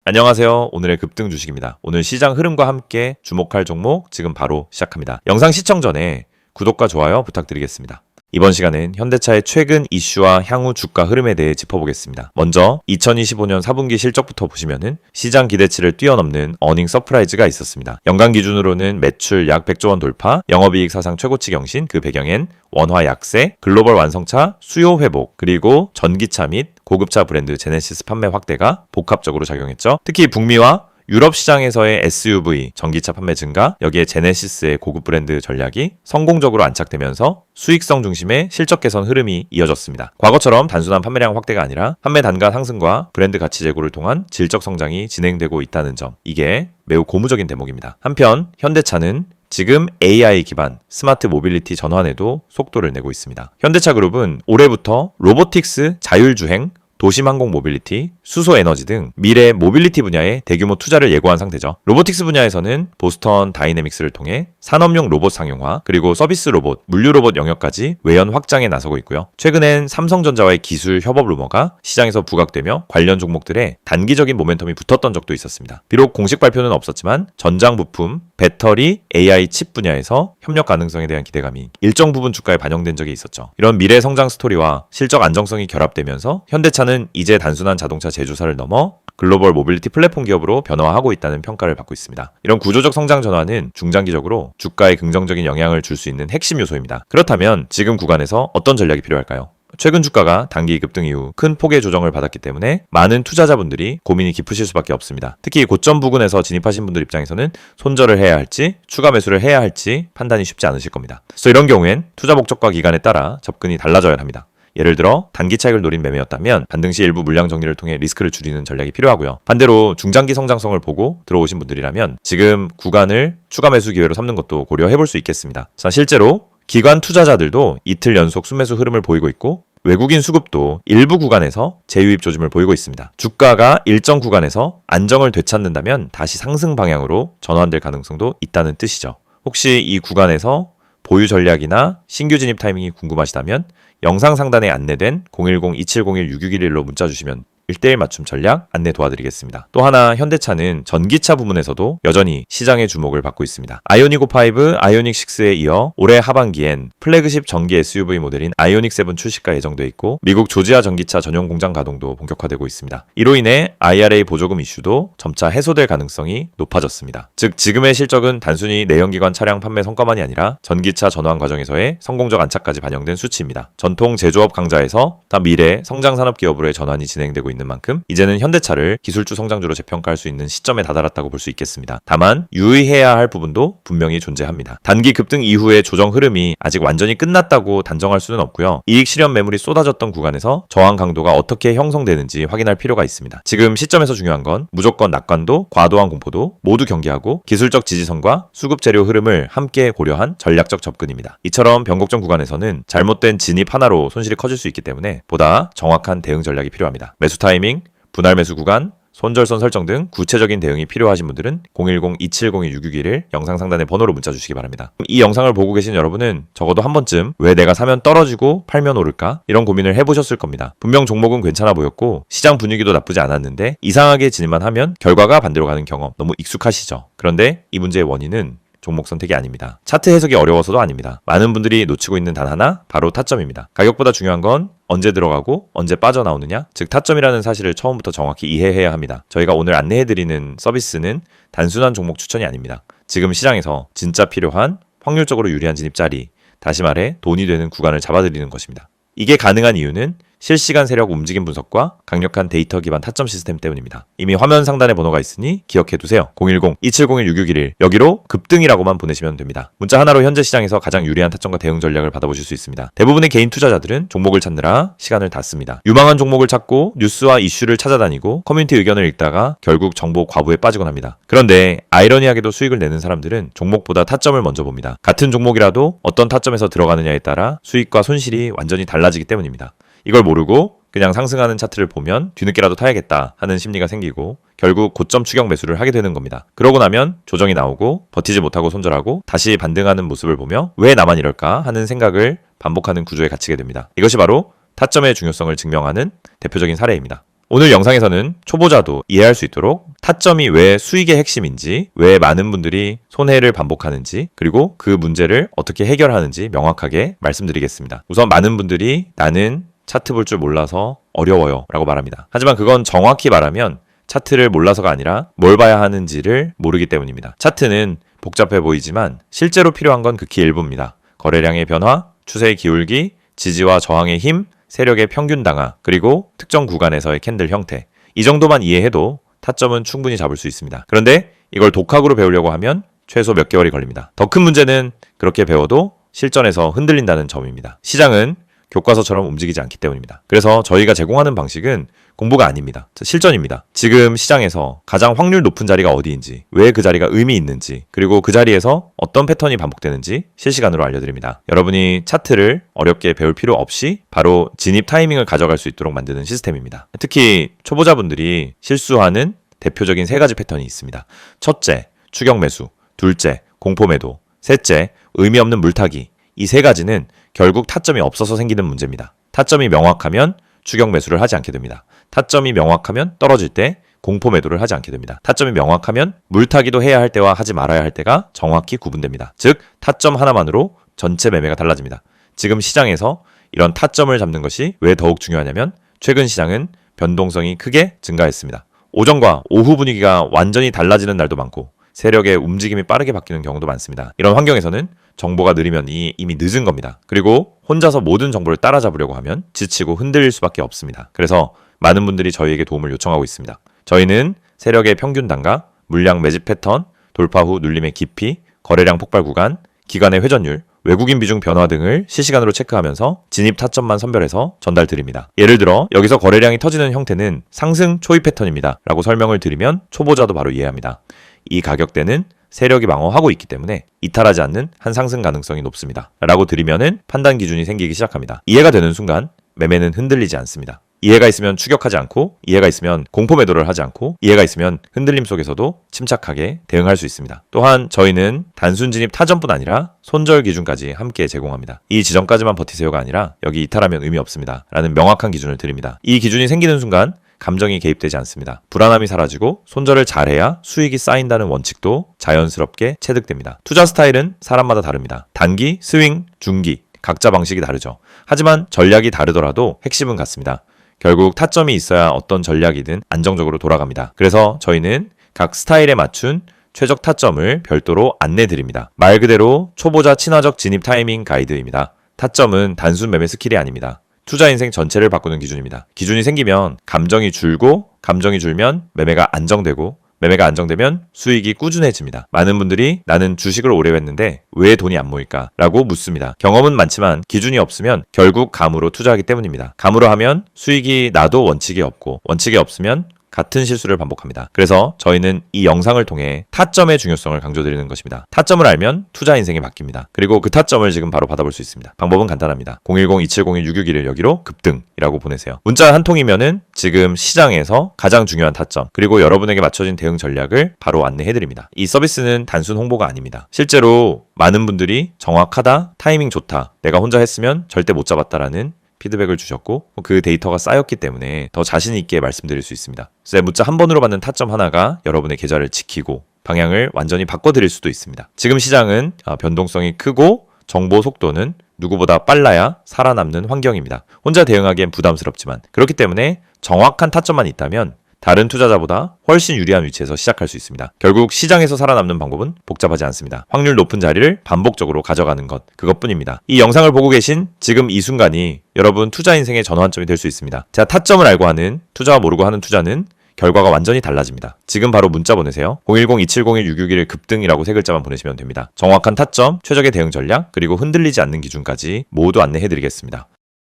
안녕하세요. 오늘의 급등 주식입니다. 오늘 시장 흐름과 함께 주목할 종목 지금 바로 시작합니다. 영상 시청 전에 구독과 좋아요 부탁드리겠습니다. 이번 시간은 현대차의 최근 이슈와 향후 주가 흐름에 대해 짚어보겠습니다. 먼저 2025년 4분기 실적부터 보시면은 시장 기대치를 뛰어넘는 어닝 서프라이즈가 있었습니다. 연간 기준으로는 매출 약 100조 원 돌파, 영업이익 사상 최고치 경신, 그 배경엔 원화 약세, 글로벌 완성차 수요 회복, 그리고 전기차 및 고급차 브랜드 제네시스 판매 확대가 복합적으로 작용했죠. 특히 북미와 유럽 시장에서의 SUV, 전기차 판매 증가, 여기에 제네시스의 고급 브랜드 전략이 성공적으로 안착되면서 수익성 중심의 실적 개선 흐름이 이어졌습니다. 과거처럼 단순한 판매량 확대가 아니라 판매 단가 상승과 브랜드 가치 제고를 통한 질적 성장이 진행되고 있다는 점, 이게 매우 고무적인 대목입니다. 한편 현대차는 지금 AI 기반 스마트 모빌리티 전환에도 속도를 내고 있습니다. 현대차 그룹은 올해부터 로보틱스, 자율주행, 도심항공 모빌리티, 수소에너지 등 미래 모빌리티 분야에 대규모 투자를 예고한 상태죠. 로보틱스 분야에서는 보스턴 다이내믹스를 통해 산업용 로봇 상용화, 그리고 서비스 로봇, 물류 로봇 영역까지 외연 확장에 나서고 있고요. 최근엔 삼성전자와의 기술 협업 루머가 시장에서 부각되며 관련 종목들에 단기적인 모멘텀이 붙었던 적도 있었습니다. 비록 공식 발표는 없었지만 전장 부품, 배터리, AI 칩 분야에서 협력 가능성에 대한 기대감이 일정 부분 주가에 반영된 적이 있었죠. 이런 미래 성장 스토리와 실적 안정성이 결합되면서 현대차는 이제 단순한 자동차 제조사를 넘어 글로벌 모빌리티 플랫폼 기업으로 변화하고 있다는 평가를 받고 있습니다. 이런 구조적 성장 전환은 중장기적으로 주가에 긍정적인 영향을 줄 수 있는 핵심 요소입니다. 그렇다면 지금 구간에서 어떤 전략이 필요할까요? 최근 주가가 단기 급등 이후 큰 폭의 조정을 받았기 때문에 많은 투자자분들이 고민이 깊으실 수밖에 없습니다. 특히 고점 부근에서 진입하신 분들 입장에서는 손절을 해야 할지 추가 매수를 해야 할지 판단이 쉽지 않으실 겁니다. 그래서 이런 경우엔 투자 목적과 기간에 따라 접근이 달라져야 합니다. 예를 들어 단기 차익을 노린 매매였다면 반등 시 일부 물량 정리를 통해 리스크를 줄이는 전략이 필요하고요. 반대로 중장기 성장성을 보고 들어오신 분들이라면 지금 구간을 추가 매수 기회로 삼는 것도 고려해 볼 수 있겠습니다. 자, 실제로 기관 투자자들도 이틀 연속 순매수 흐름을 보이고 있고 외국인 수급도 일부 구간에서 재유입 조짐을 보이고 있습니다. 주가가 일정 구간에서 안정을 되찾는다면 다시 상승 방향으로 전환될 가능성도 있다는 뜻이죠. 혹시 이 구간에서 보유 전략이나 신규 진입 타이밍이 궁금하시다면 영상 상단에 안내된 010-2701-6611로 문자 주시면 1:1 맞춤 전략 안내 도와드리겠습니다. 또 하나 현대차는 전기차 부문에서도 여전히 시장의 주목을 받고 있습니다. 아이오닉 5, 아이오닉 6에 이어 올해 하반기엔 플래그십 전기 SUV 모델인 아이오닉 7 출시가 예정돼 있고 미국 조지아 전기차 전용 공장 가동도 본격화되고 있습니다. 이로 인해 IRA 보조금 이슈도 점차 해소될 가능성이 높아졌습니다. 즉 지금의 실적은 단순히 내연기관 차량 판매 성과만이 아니라 전기차 전환 과정에서의 성공적 안착까지 반영된 수치입니다. 전통 제조업 강자에서 다 미래 성장 산업 기업으로의 전환이 진행되고 있는 만큼 이제는 현대차를 기술주 성장주로 재평가할 수 있는 시점에 다다랐다고 볼 수 있겠습니다. 다만 유의해야 할 부분도 분명히 존재합니다. 단기 급등 이후의 조정 흐름이 아직 완전히 끝났다고 단정할 수는 없고요. 이익 실현 매물이 쏟아졌던 구간에서 저항 강도가 어떻게 형성되는지 확인할 필요가 있습니다. 지금 시점에서 중요한 건 무조건 낙관도 과도한 공포도 모두 경계하고 기술적 지지선과 수급 재료 흐름을 함께 고려한 전략적 접근입니다. 이처럼 변곡점 구간에서는 잘못된 진입 하나로 손실이 커질 수 있기 때문에 보다 정확한 대응 전략이 필요합니다. 매수 타이밍, 분할 매수 구간, 손절선 설정 등 구체적인 대응이 필요하신 분들은 010-2701-6611 영상 상단의 번호로 문자 주시기 바랍니다. 이 영상을 보고 계신 여러분은 적어도 한 번쯤 왜 내가 사면 떨어지고 팔면 오를까? 이런 고민을 해보셨을 겁니다. 분명 종목은 괜찮아 보였고 시장 분위기도 나쁘지 않았는데 이상하게 진입만 하면 결과가 반대로 가는 경험 너무 익숙하시죠? 그런데 이 문제의 원인은 종목 선택이 아닙니다. 차트 해석이 어려워서도 아닙니다. 많은 분들이 놓치고 있는 단 하나, 바로 타점입니다. 가격보다 중요한 건 언제 들어가고 언제 빠져나오느냐, 즉 타점이라는 사실을 처음부터 정확히 이해해야 합니다. 저희가 오늘 안내해드리는 서비스는 단순한 종목 추천이 아닙니다. 지금 시장에서 진짜 필요한 확률적으로 유리한 진입 자리, 다시 말해 돈이 되는 구간을 잡아드리는 것입니다. 이게 가능한 이유는 실시간 세력 움직임 분석과 강력한 데이터 기반 타점 시스템 때문입니다. 이미 화면 상단에 번호가 있으니 기억해두세요. 010-2701-6611 여기로 급등이라고만 보내시면 됩니다. 문자 하나로 현재 시장에서 가장 유리한 타점과 대응 전략을 받아보실 수 있습니다. 대부분의 개인 투자자들은 종목을 찾느라 시간을 다 씁니다. 유망한 종목을 찾고 뉴스와 이슈를 찾아다니고 커뮤니티 의견을 읽다가 결국 정보 과부에 빠지곤 합니다. 그런데 아이러니하게도 수익을 내는 사람들은 종목보다 타점을 먼저 봅니다. 같은 종목이라도 어떤 타점에서 들어가느냐에 따라 수익과 손실이 완전히 달라지기 때문입니다. 이걸 모르고 그냥 상승하는 차트를 보면 뒤늦게라도 타야겠다 하는 심리가 생기고 결국 고점 추격 매수를 하게 되는 겁니다. 그러고 나면 조정이 나오고 버티지 못하고 손절하고 다시 반등하는 모습을 보며 왜 나만 이럴까 하는 생각을 반복하는 구조에 갇히게 됩니다. 이것이 바로 타점의 중요성을 증명하는 대표적인 사례입니다. 오늘 영상에서는 초보자도 이해할 수 있도록 타점이 왜 수익의 핵심인지, 왜 많은 분들이 손해를 반복하는지, 그리고 그 문제를 어떻게 해결하는지 명확하게 말씀드리겠습니다. 우선 많은 분들이 나는 차트 볼 줄 몰라서 어려워요 라고 말합니다. 하지만 그건 정확히 말하면 차트를 몰라서가 아니라 뭘 봐야 하는지를 모르기 때문입니다. 차트는 복잡해 보이지만 실제로 필요한 건 극히 일부입니다. 거래량의 변화, 추세의 기울기, 지지와 저항의 힘, 세력의 평균 당하, 그리고 특정 구간에서의 캔들 형태. 이 정도만 이해해도 타점은 충분히 잡을 수 있습니다. 그런데 이걸 독학으로 배우려고 하면 최소 몇 개월이 걸립니다. 더 큰 문제는 그렇게 배워도 실전에서 흔들린다는 점입니다. 시장은 교과서처럼 움직이지 않기 때문입니다. 그래서 저희가 제공하는 방식은 공부가 아닙니다. 실전입니다. 지금 시장에서 가장 확률 높은 자리가 어디인지, 왜 그 자리가 의미 있는지, 그리고 그 자리에서 어떤 패턴이 반복되는지 실시간으로 알려드립니다. 여러분이 차트를 어렵게 배울 필요 없이 바로 진입 타이밍을 가져갈 수 있도록 만드는 시스템입니다. 특히 초보자분들이 실수하는 대표적인 3가지 패턴이 있습니다. 첫째, 추격 매수. 둘째, 공포 매도. 셋째, 의미 없는 물타기. 이 3가지는 결국 타점이 없어서 생기는 문제입니다. 타점이 명확하면 추격 매수를 하지 않게 됩니다. 타점이 명확하면 떨어질 때 공포 매도를 하지 않게 됩니다. 타점이 명확하면 물타기도 해야 할 때와 하지 말아야 할 때가 정확히 구분됩니다. 즉, 타점 하나만으로 전체 매매가 달라집니다. 지금 시장에서 이런 타점을 잡는 것이 왜 더욱 중요하냐면 최근 시장은 변동성이 크게 증가했습니다. 오전과 오후 분위기가 완전히 달라지는 날도 많고 세력의 움직임이 빠르게 바뀌는 경우도 많습니다. 이런 환경에서는 정보가 느리면 이미 늦은 겁니다. 그리고 혼자서 모든 정보를 따라잡으려고 하면 지치고 흔들릴 수밖에 없습니다. 그래서 많은 분들이 저희에게 도움을 요청하고 있습니다. 저희는 세력의 평균 단가, 물량 매집 패턴, 돌파 후 눌림의 깊이, 거래량 폭발 구간, 기간의 회전율, 외국인 비중 변화 등을 실시간으로 체크하면서 진입 타점만 선별해서 전달드립니다. 예를 들어 여기서 거래량이 터지는 형태는 상승 초입 패턴입니다 라고 설명을 드리면 초보자도 바로 이해합니다. 이 가격대는 세력이 방어하고 있기 때문에 이탈하지 않는 한 상승 가능성이 높습니다 라고 드리면은 판단 기준이 생기기 시작합니다. 이해가 되는 순간 매매는 흔들리지 않습니다. 이해가 있으면 추격하지 않고, 이해가 있으면 공포 매도를 하지 않고, 이해가 있으면 흔들림 속에서도 침착하게 대응할 수 있습니다. 또한 저희는 단순 진입 타점뿐 아니라 손절 기준까지 함께 제공합니다. 이 지점까지만 버티세요가 아니라 여기 이탈하면 의미 없습니다 라는 명확한 기준을 드립니다. 이 기준이 생기는 순간 감정이 개입되지 않습니다. 불안함이 사라지고 손절을 잘해야 수익이 쌓인다는 원칙도 자연스럽게 체득됩니다. 투자 스타일은 사람마다 다릅니다. 단기, 스윙, 중기 각자 방식이 다르죠. 하지만 전략이 다르더라도 핵심은 같습니다. 결국 타점이 있어야 어떤 전략이든 안정적으로 돌아갑니다. 그래서 저희는 각 스타일에 맞춘 최적 타점을 별도로 안내드립니다. 말 그대로 초보자 친화적 진입 타이밍 가이드입니다. 타점은 단순 매매 스킬이 아닙니다. 투자 인생 전체를 바꾸는 기준입니다. 기준이 생기면 감정이 줄고, 감정이 줄면 매매가 안정되고, 매매가 안정되면 수익이 꾸준해집니다. 많은 분들이 나는 주식을 오래 했는데 왜 돈이 안 모일까? 라고 묻습니다. 경험은 많지만 기준이 없으면 결국 감으로 투자하기 때문입니다. 감으로 하면 수익이 나도 원칙이 없고, 원칙이 없으면 같은 실수를 반복합니다. 그래서 저희는 이 영상을 통해 타점의 중요성을 강조드리는 것입니다. 타점을 알면 투자 인생이 바뀝니다. 그리고 그 타점을 지금 바로 받아볼 수 있습니다. 방법은 간단합니다. 010-2701-661을 여기로 급등이라고 보내세요. 문자 한 통이면은 지금 시장에서 가장 중요한 타점, 그리고 여러분에게 맞춰진 대응 전략을 바로 안내해드립니다. 이 서비스는 단순 홍보가 아닙니다. 실제로 많은 분들이 정확하다, 타이밍 좋다, 내가 혼자 했으면 절대 못 잡았다라는 피드백을 주셨고 그 데이터가 쌓였기 때문에 더 자신 있게 말씀드릴 수 있습니다. 그래서 문자 한 번으로 받는 타점 하나가 여러분의 계좌를 지키고 방향을 완전히 바꿔드릴 수도 있습니다. 지금 시장은 변동성이 크고 정보 속도는 누구보다 빨라야 살아남는 환경입니다. 혼자 대응하기엔 부담스럽지만 그렇기 때문에 정확한 타점만 있다면 다른 투자자보다 훨씬 유리한 위치에서 시작할 수 있습니다. 결국 시장에서 살아남는 방법은 복잡하지 않습니다. 확률 높은 자리를 반복적으로 가져가는 것, 그것뿐입니다. 이 영상을 보고 계신 지금 이 순간이 여러분 투자 인생의 전환점이 될 수 있습니다. 자, 타점을 알고 하는, 투자와 모르고 하는 투자는 결과가 완전히 달라집니다. 지금 바로 문자 보내세요. 010-2701-661 급등이라고 3글자만 보내시면 됩니다. 정확한 타점, 최적의 대응 전략, 그리고 흔들리지 않는 기준까지 모두 안내해드리겠습니다.